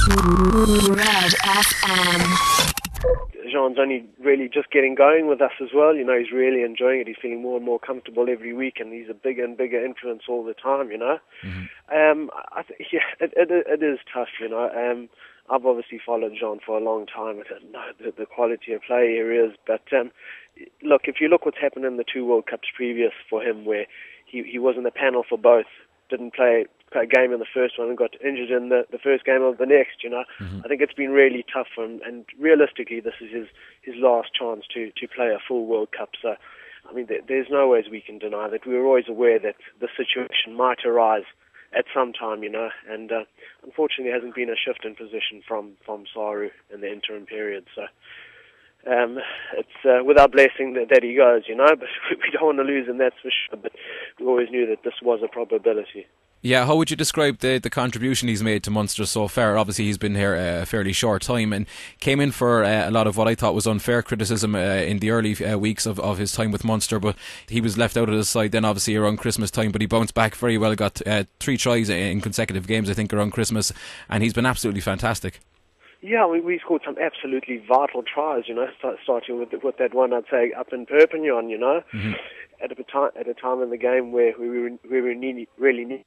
Red FM. Shaun's only really just getting going with us as well. You know, he's really enjoying it. He's feeling more and more comfortable every week, and he's a bigger and bigger influence all the time, you know. It is tough, you know. I've obviously followed Shaun for a long time. I don't know the quality of play here is, but look, if you look what's happened in the two World Cups previous for him, where he was in the panel for both, didn't play a game in the first one and got injured in the first game of the next, you know. I think it's been really tough for him, and realistically this is his last chance to play a full World Cup. So, I mean, there's no ways we can deny that. We were always aware that the situation might arise at some time, you know, and unfortunately there hasn't been a shift in position from Saru in the interim period. So it's with our blessing that he goes, you know, but we don't want to lose him, that's for sure. But we always knew that this was a probability. Yeah, how would you describe the contribution he's made to Munster so far? Obviously, he's been here a fairly short time and came in for a lot of what I thought was unfair criticism in the early weeks of his time with Munster, but he was left out of the side then obviously around Christmas time, but he bounced back very well, got 3 tries in consecutive games, I think, around Christmas, and he's been absolutely fantastic. Yeah, we scored some absolutely vital tries, you know, starting with that one, I'd say, up in Perpignan, you know. At a time in the game where we really needed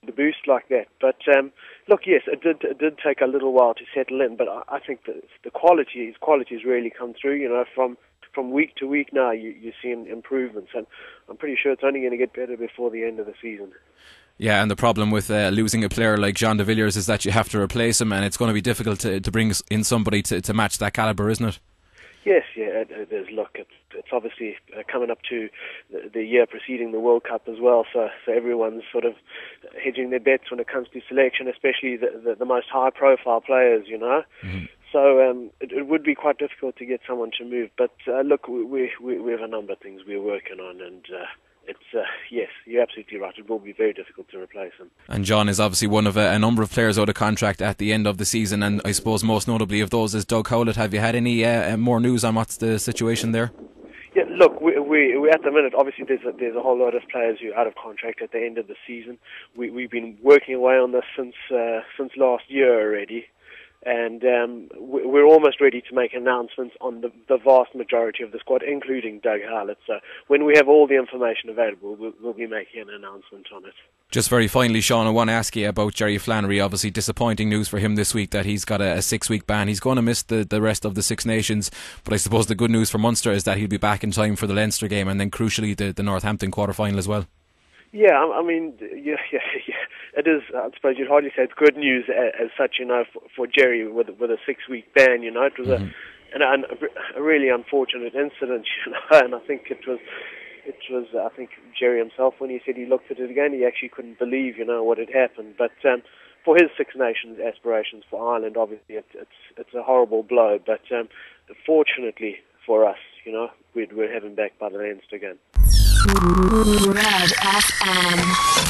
a boost like that. But look, yes, it did take a little while to settle in. But I think that his quality has really come through. You know, from week to week now, you're seeing improvements, and I'm pretty sure it's only going to get better before the end of the season. Yeah, and the problem with losing a player like Jean de Villiers is that you have to replace him, and it's going to be difficult to bring in somebody to match that calibre, isn't it? Yes, yeah, it is. Look, it's obviously coming up to the year preceding the World Cup as well, so everyone's sort of hedging their bets when it comes to selection, especially the most high-profile players, you know. So it would be quite difficult to get someone to move. But look, we have a number of things we're working on, and it's yes, you're absolutely right. It will be very difficult to replace him. And John is obviously one of a number of players out of contract at the end of the season, and I suppose most notably of those is Doug Howlett. Have you had any more news on what's the situation there? Yeah, look, we at the minute, obviously there's a whole lot of players who are out of contract at the end of the season. We've been working away on this since last year already. And we're almost ready to make announcements on the vast majority of the squad, including Doug Howlett. So when we have all the information available, we'll be making an announcement on it. Just very finally, Shaun, I want to ask you about Gerry Flannery. Obviously disappointing news for him this week that he's got a 6-week ban. He's going to miss the rest of the Six Nations, but I suppose the good news for Munster is that he'll be back in time for the Leinster game, and then crucially the Northampton quarter-final as well. Yeah, I mean, yeah. It is, I suppose you'd hardly say it's good news as such, you know, for Gerry with a 6-week ban, you know. It was a really unfortunate incident, you know, and I think it was I think Gerry himself, when he said he looked at it again, he actually couldn't believe, you know, what had happened. But for his Six Nations aspirations for Ireland, obviously it's a horrible blow, but fortunately for us, you know, we'd have him back by the Leinster game. Red FM.